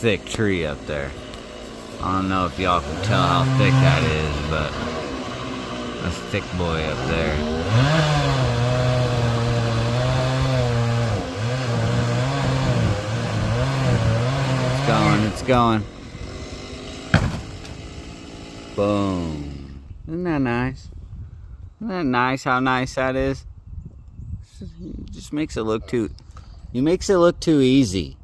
thick tree up there. I don't know if y'all can tell how thick that is, but a thick boy up there. It's going. Boom. Isn't that nice? Isn't that nice how nice that is? It just makes it look too... He makes it look too easy.